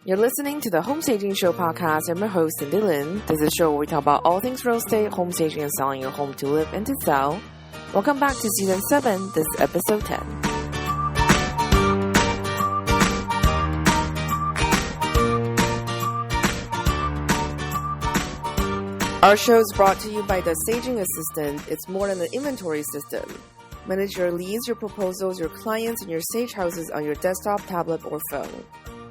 You're listening to the Home Staging Show podcast. I'm your host, Cindy Lin. This is a show where we talk about all things real estate, home staging, and selling your home to live and to sell. Welcome back to Season 7. This is Episode 10. Our show is brought to you by the Staging Assistant. It's more than an inventory system. Manage your leads, your proposals, your clients, and your stage houses on your desktop, tablet, or phone.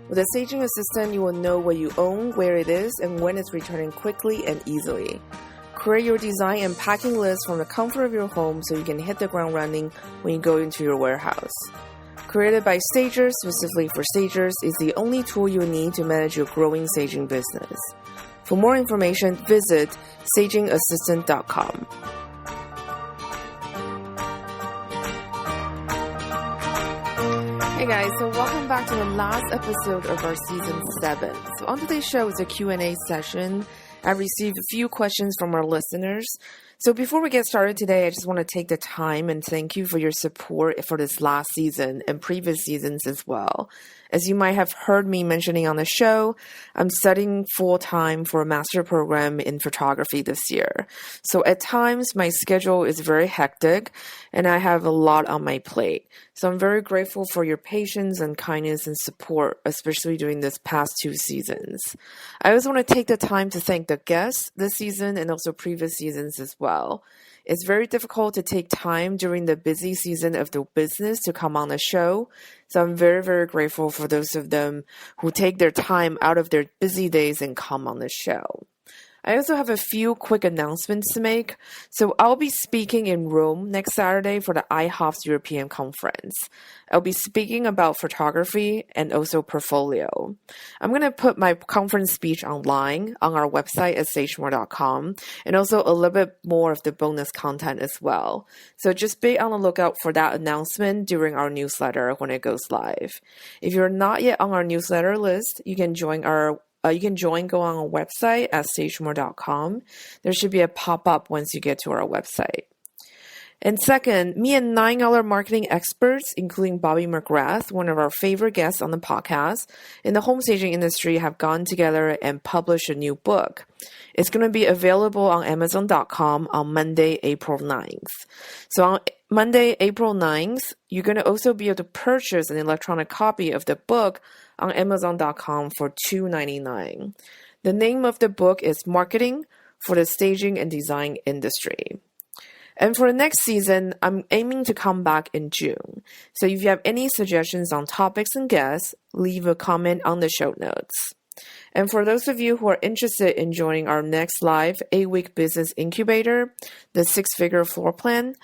With the Staging Assistant, you will know what you own, where it is, and when it's returning quickly and easily. Create your design and packing list from the comfort of your home so you can hit the ground running when you go into your warehouse. Created by stagers, specifically for stagers, is the only tool you need to manage your growing staging business. For more information, visit stagingassistant.com. Hey guys, so welcome back to the last episode of our Season 7. So on today's show is a Q&A session. I received a few questions from our listeners. So before we get started today, I just want to take the time and thank you for your support for this last season and previous seasons as well. As you might have heard me mentioning on the show, I'm studying full-time for a master program in photography this year. So at times, my schedule is very hectic and I have a lot on my plate. So I'm very grateful for your patience and kindness and support, especially during this past 2 seasons. I also want to take the time to thank the guests this season and also previous seasons as well. It's very difficult to take time during the busy season of the business to come on the show. So I'm very, very grateful for those of them who take their time out of their busy days and come on the show. I also have a few quick announcements to make. So I'll be speaking in Rome next Saturday for the IHOFS European Conference. I'll be speaking about photography and also portfolio. I'm going to put my conference speech online on our website at stagemore.com and also a little bit more of the bonus content as well. So just be on the lookout for that announcement during our newsletter when it goes live. If you're not yet on our newsletter list, you can join go on our website at stagemore.com. There should be a pop-up once you get to our website. And second, me and 9 other marketing experts, including Bobby McGrath, one of our favorite guests on the podcast, in the home staging industry have gone together and published a new book. It's going to be available on Amazon.com on Monday, April 9th. So on Monday, April 9th, you're going to also be able to purchase an electronic copy of the book on Amazon.com for $2.99. The name of the book is Marketing for the Staging and Design Industry. And for the next season, I'm aiming to come back in June. So if you have any suggestions on topics and guests, leave a comment on the show notes. And for those of you who are interested in joining our next live 8-week business incubator, the 6-figure floor plan,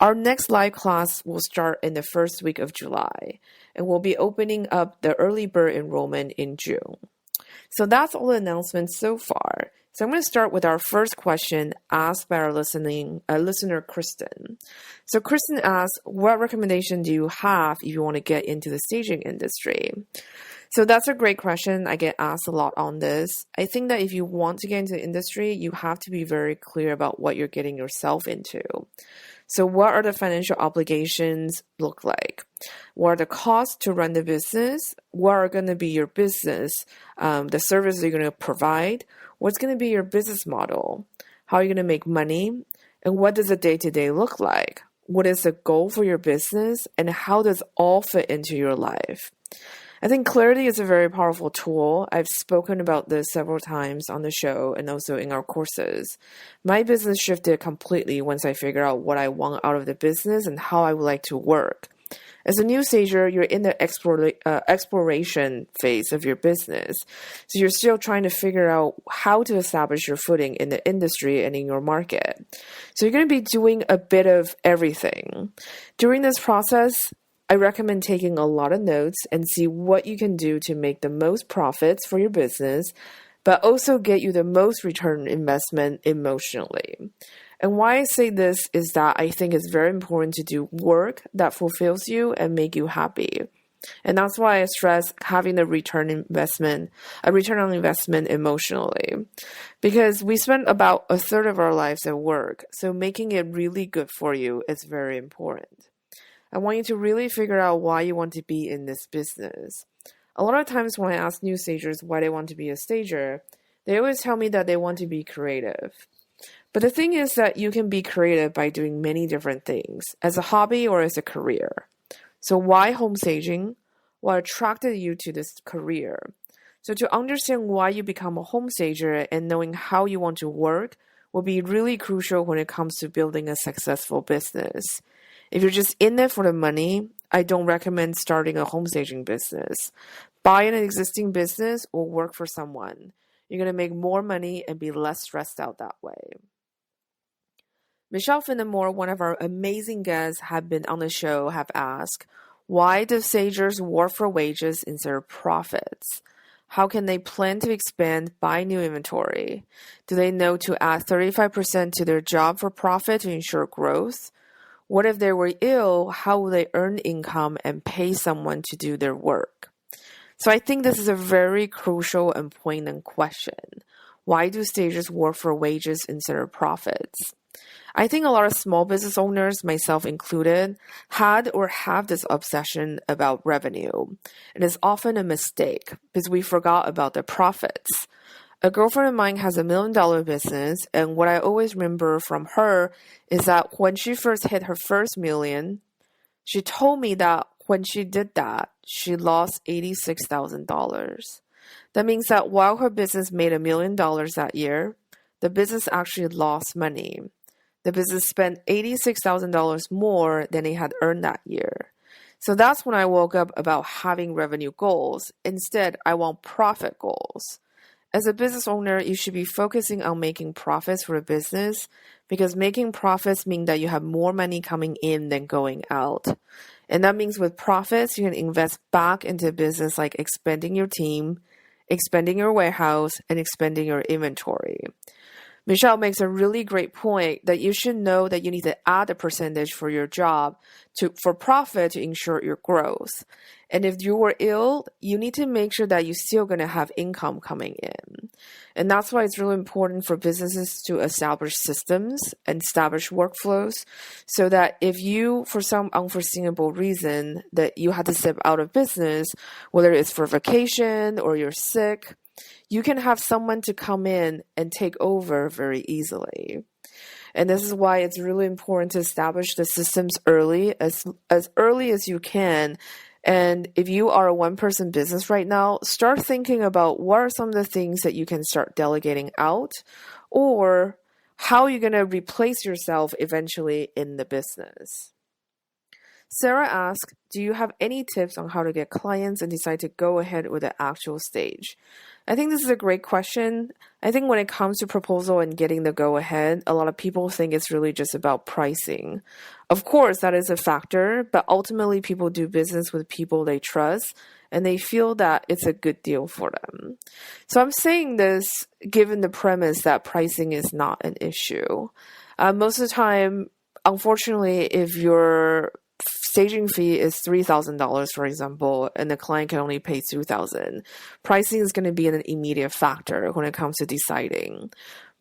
our next live class will start in the first week of July, and we'll be opening up the early bird enrollment in June. So that's all the announcements so far. So I'm going to start with our first question asked by our listener, Kristen. So Kristen asks, what recommendation do you have if you want to get into the staging industry? So that's a great question. I get asked a lot on this. I think that if you want to get into the industry, you have to be very clear about what you're getting yourself into. So what are the financial obligations look like? What are the costs to run the business? What are going to be your business, the services you're going to provide? What's going to be your business model? How are you going to make money? And what does a day-to-day look like? What is the goal for your business? And how does all fit into your life? I think clarity is a very powerful tool. I've spoken about this several times on the show and also in our courses. My business shifted completely once I figured out what I want out of the business and how I would like to work. As a new stager, you're in the exploration phase of your business. So you're still trying to figure out how to establish your footing in the industry and in your market. So you're going to be doing a bit of everything. During this process, I recommend taking a lot of notes and see what you can do to make the most profits for your business, but also get you the most return on investment emotionally. And why I say this is that I think it's very important to do work that fulfills you and make you happy. And that's why I stress having a return on investment emotionally. Because we spend about a third of our lives at work, so making it really good for you is very important. I want you to really figure out why you want to be in this business. A lot of times when I ask new stagers why they want to be a stager, they always tell me that they want to be creative. But the thing is that you can be creative by doing many different things, as a hobby or as a career. So why home staging? What attracted you to this career? So to understand why you become a home stager and knowing how you want to work will be really crucial when it comes to building a successful business. If you're just in it for the money, I don't recommend starting a home staging business. Buying an existing business or work for someone. You're going to make more money and be less stressed out that way. Michelle Finnemore, one of our amazing guests, have been on the show, have asked, why do stagers work for wages instead of profits? How can they plan to expand, buy new inventory? Do they know to add 35% to their job for profit to ensure growth? What if they were ill? How will they earn income and pay someone to do their work? So I think this is a very crucial and poignant question. Why do stagers work for wages instead of profits? I think a lot of small business owners, myself included, had or have this obsession about revenue. And it's often a mistake because we forgot about the profits. A girlfriend of mine has $1 million business, and what I always remember from her is that when she first hit her first million, she told me that when she did that, she lost $86,000. That means that while her business made $1 million that year, the business actually lost money. The business spent $86,000 more than it had earned that year. So that's when I woke up about having revenue goals. Instead, I want profit goals. As a business owner, you should be focusing on making profits for a business because making profits means that you have more money coming in than going out. And that means with profits, you can invest back into business like expanding your team, expanding your warehouse, and expanding your inventory. Michelle makes a really great point that you should know that you need to add a percentage for your job for profit to ensure your growth. And if you were ill, you need to make sure that you're still going to have income coming in. And that's why it's really important for businesses to establish systems and establish workflows so that if you, for some unforeseeable reason, that you had to step out of business, whether it's for vacation or you're sick, you can have someone to come in and take over very easily. And this is why it's really important to establish the systems early, as early as you can. And if you are a one-person business right now, start thinking about what are some of the things that you can start delegating out, or how you're going to replace yourself eventually in the business. Sarah asked, do you have any tips on how to get clients and decide to go ahead with the actual stage? I think this is a great question. I think when it comes to proposal and getting the go ahead, a lot of people think it's really just about pricing. Of course, that is a factor, but ultimately people do business with people they trust and they feel that it's a good deal for them. So I'm saying this given the premise that pricing is not an issue. Most of the time, unfortunately, if your staging fee is $3,000, for example, and the client can only pay $2,000, pricing is going to be an immediate factor when it comes to deciding.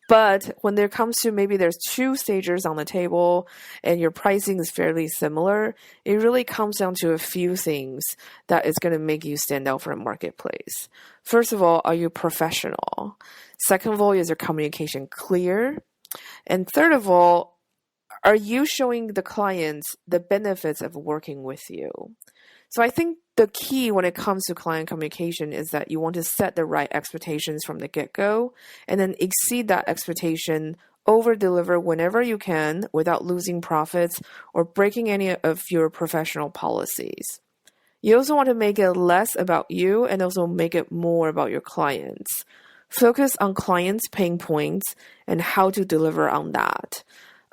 But when there comes to maybe there's two stagers on the table and your pricing is fairly similar, it really comes down to a few things that is going to make you stand out for a marketplace. First of all, are you professional? Second of all, is your communication clear? And third of all, are you showing the clients the benefits of working with you? So I think the key when it comes to client communication is that you want to set the right expectations from the get-go and then exceed that expectation, over-deliver whenever you can without losing profits or breaking any of your professional policies. You also want to make it less about you and also make it more about your clients. Focus on clients' pain points and how to deliver on that.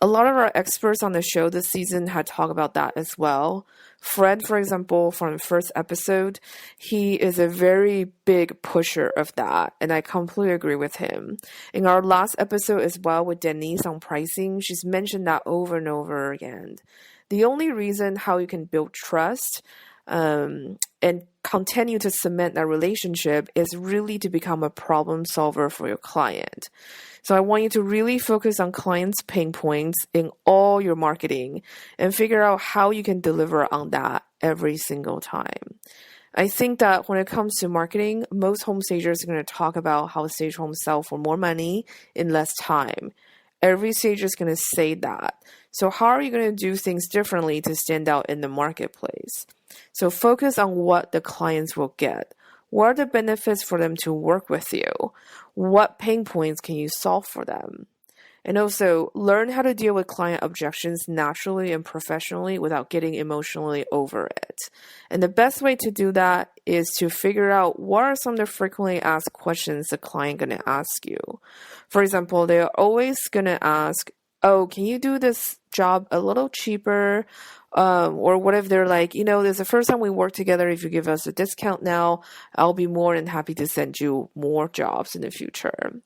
A lot of our experts on the show this season had talked about that as well. Fred, for example, from the first episode, he is a very big pusher of that, and I completely agree with him. In our last episode as well with Denise on pricing, she's mentioned that over and over again. The only reason how you can build trust and continue to cement that relationship is really to become a problem solver for your client. So I want you to really focus on clients' pain points in all your marketing and figure out how you can deliver on that every single time. I think that when it comes to marketing, most home stagers are going to talk about how stage homes sell for more money in less time. Every stager is going to say that. So how are you going to do things differently to stand out in the marketplace? So focus on what the clients will get. What are the benefits for them to work with you? What pain points can you solve for them? And also, learn how to deal with client objections naturally and professionally without getting emotionally over it. And the best way to do that is to figure out what are some of the frequently asked questions the client going to ask you. For example, they're always going to ask, oh, can you do this job a little cheaper? Or what if they're like, this is the first time we work together. If you give us a discount now, I'll be more than happy to send you more jobs in the future.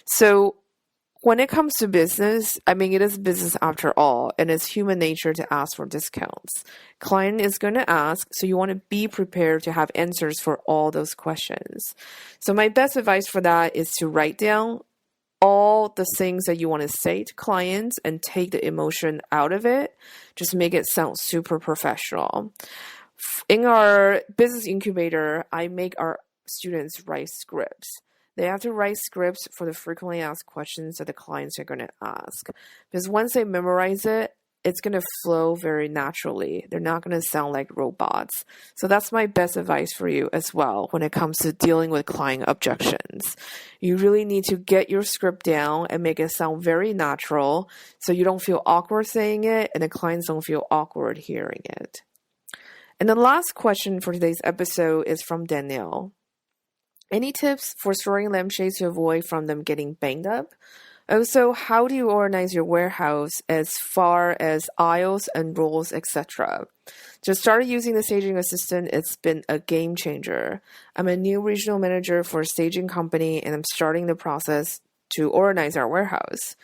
So when it comes to business, it is business after all, and it's human nature to ask for discounts. Client is going to ask, so you want to be prepared to have answers for all those questions. So my best advice for that is to write down all the things that you want to say to clients and take the emotion out of it. Just make it sound super professional. In our business incubator, I make our students write scripts. They have to write scripts for the frequently asked questions that the clients are going to ask. Because once they memorize it, it's going to flow very naturally. They're not going to sound like robots. So that's my best advice for you as well when it comes to dealing with client objections. You really need to get your script down and make it sound very natural so you don't feel awkward saying it and the clients don't feel awkward hearing it. And the last question for today's episode is from Danielle. Any tips for storing lampshades to avoid from them getting banged up? Also, how do you organize your warehouse as far as aisles and rolls, etc.? Just started using the staging assistant. It's been a game changer. I'm a new regional manager for a staging company, and I'm starting the process to organize our warehouse.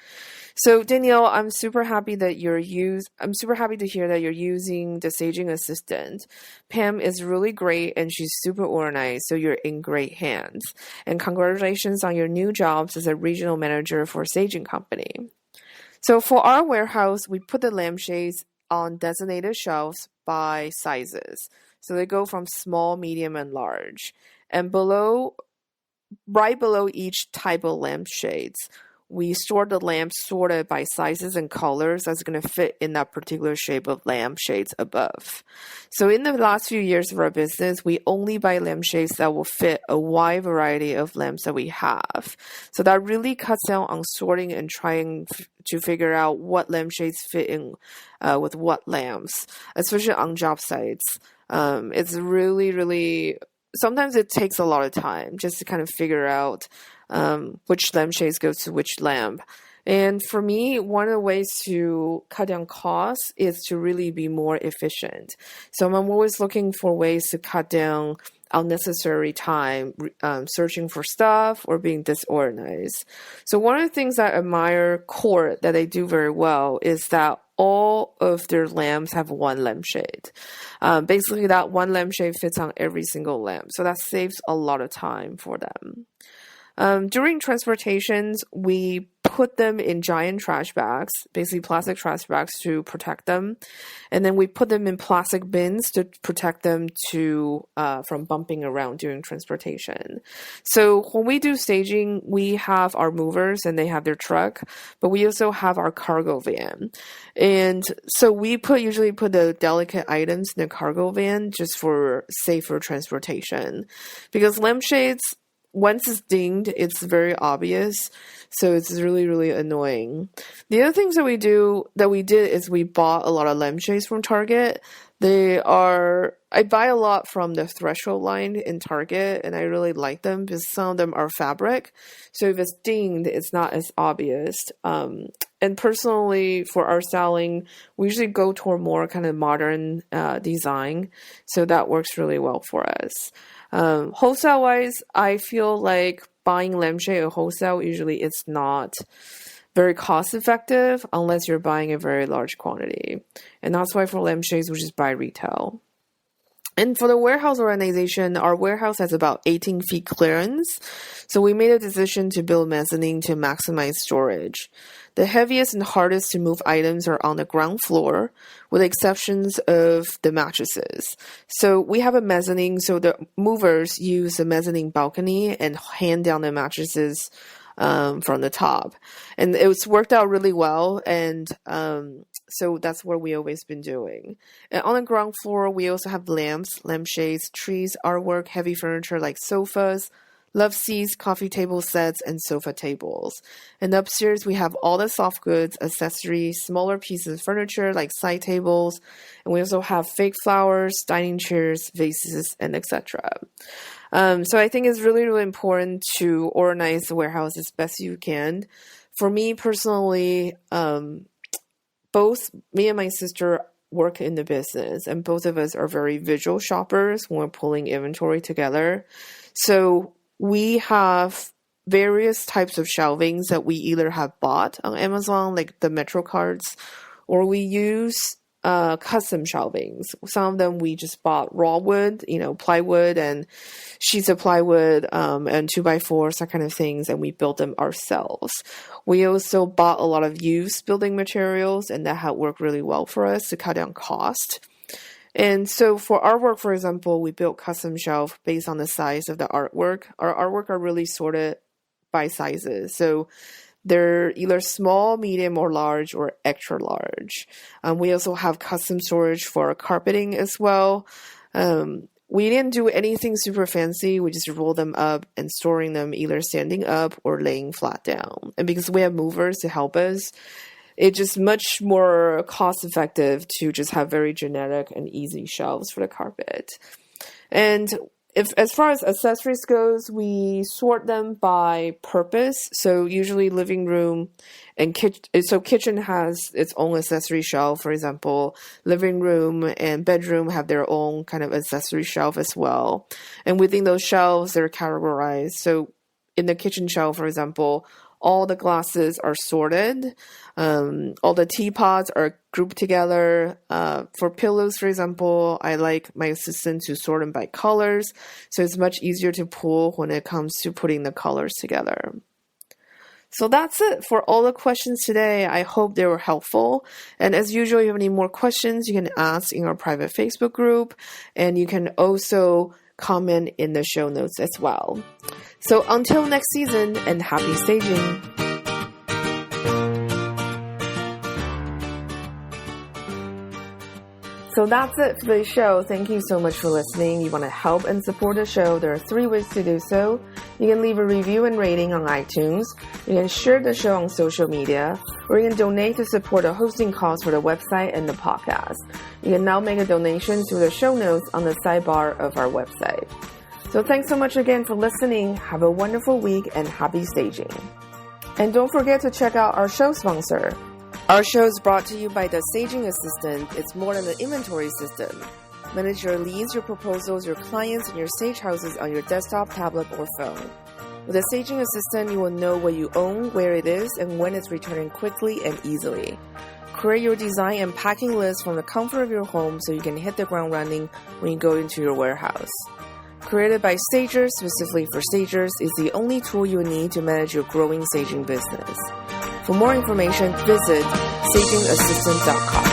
So Danielle, I'm super happy to hear that you're using the staging assistant. Pam is really great and she's super organized, so you're in great hands. And congratulations on your new jobs as a regional manager for a staging company. So for our warehouse, we put the lampshades on designated shelves by sizes. So they go from small, medium, and large. And right below each type of lampshades, we store the lamps sorted by sizes and colors that's going to fit in that particular shape of lampshades above. So in the last few years of our business, we only buy lampshades that will fit a wide variety of lamps that we have. So that really cuts down on sorting and trying to figure out what lampshades fit in with what lamps, especially on job sites. It's really, sometimes it takes a lot of time just to kind of figure out which lampshades goes to which lamp. And for me, one of the ways to cut down costs is to really be more efficient. So I'm always looking for ways to cut down unnecessary time searching for stuff or being disorganized. So one of the things I admire Court that they do very well is that all of their lamps have one lampshade. Basically, that one lampshade fits on every single lamp. So that saves a lot of time for them. During transportations, we put them in giant trash bags, basically plastic trash bags to protect them. And then we put them in plastic bins to protect them from bumping around during transportation. So when we do staging, we have our movers and they have their truck, but we also have our cargo van. And so we usually put the delicate items in the cargo van just for safer transportation. Because lampshades, once it's dinged, it's very obvious. So it's really annoying. The other things that we did is we bought a lot of lampshades from Target. I buy a lot from the Threshold line in Target, and I really like them because some of them are fabric. So if it's dinged, it's not as obvious. And personally, for our styling, we usually go toward more kind of modern design. So that works really well for us. Wholesale wise, I feel like buying lampshade at wholesale, usually it's not very cost effective unless you're buying a very large quantity. And that's why for lampshades, we just buy retail. And for the warehouse organization, our warehouse has about 18 feet clearance. So we made a decision to build mezzanine to maximize storage. The heaviest and hardest to move items are on the ground floor, with the exceptions of the mattresses. So we have a mezzanine, so the movers use the mezzanine balcony and hand down the mattresses from the top. And it's worked out really well, and so that's what we always been doing. And on the ground floor, we also have lamps, lampshades, trees, artwork, heavy furniture like sofas, love seats, coffee table sets, and sofa tables. And upstairs, we have all the soft goods, accessories, smaller pieces of furniture like side tables. And we also have fake flowers, dining chairs, vases, and etc. So I think it's really, really important to organize the warehouse as best you can. For me personally, both me and my sister work in the business, and both of us are very visual shoppers when we're pulling inventory together. So we have various types of shelvings that we either have bought on Amazon, like the Metro cards, or we use custom shelvings. Some of them we just bought raw wood, plywood and sheets of plywood, and 2x4s, that kind of things, and we built them ourselves. We also bought a lot of used building materials, and that had worked really well for us to cut down cost. And so for artwork, for example, we built custom shelf based on the size of the artwork. Our artwork are really sorted by sizes. So they're either small, medium, or large, or extra large. We also have custom storage for our carpeting as well. We didn't do anything super fancy. We just roll them up and storing them either standing up or laying flat down. And because we have movers to help us, it's just much more cost effective to just have very generic and easy shelves for the carpet. And as far as accessories goes, we sort them by purpose. So usually living room and kitchen has its own accessory shelf. For example, living room and bedroom have their own kind of accessory shelf as well. And within those shelves, they're categorized. So in the kitchen shelf, for example, all the glasses are sorted. All the teapots are grouped together. For pillows, for example, I like my assistant to sort them by colors, so it's much easier to pull when it comes to putting the colors together. So that's it for all the questions today. I hope they were helpful. And as usual, if you have any more questions, you can ask in our private Facebook group, and you can also comment in the show notes as well. So until next season, and happy staging! So that's it for the show. Thank you so much for listening. You want to help and support the show, there are 3 ways to do so. You can leave a review and rating on iTunes. You can share the show on social media, or you can donate to support the hosting costs for the website and the podcast. You can now make a donation through the show notes on the sidebar of our website. So thanks so much again for listening. Have a wonderful week and happy staging. And don't forget to check out our show sponsor. Our show is brought to you by The Staging Assistant. It's more than an inventory system. Manage your leads, your proposals, your clients, and your stage houses on your desktop, tablet, or phone. With The Staging Assistant, you will know what you own, where it is, and when it's returning quickly and easily. Create your design and packing list from the comfort of your home so you can hit the ground running when you go into your warehouse. Created by stagers specifically for stagers, is the only tool you need to manage your growing staging business. For more information, visit stagingassistant.com.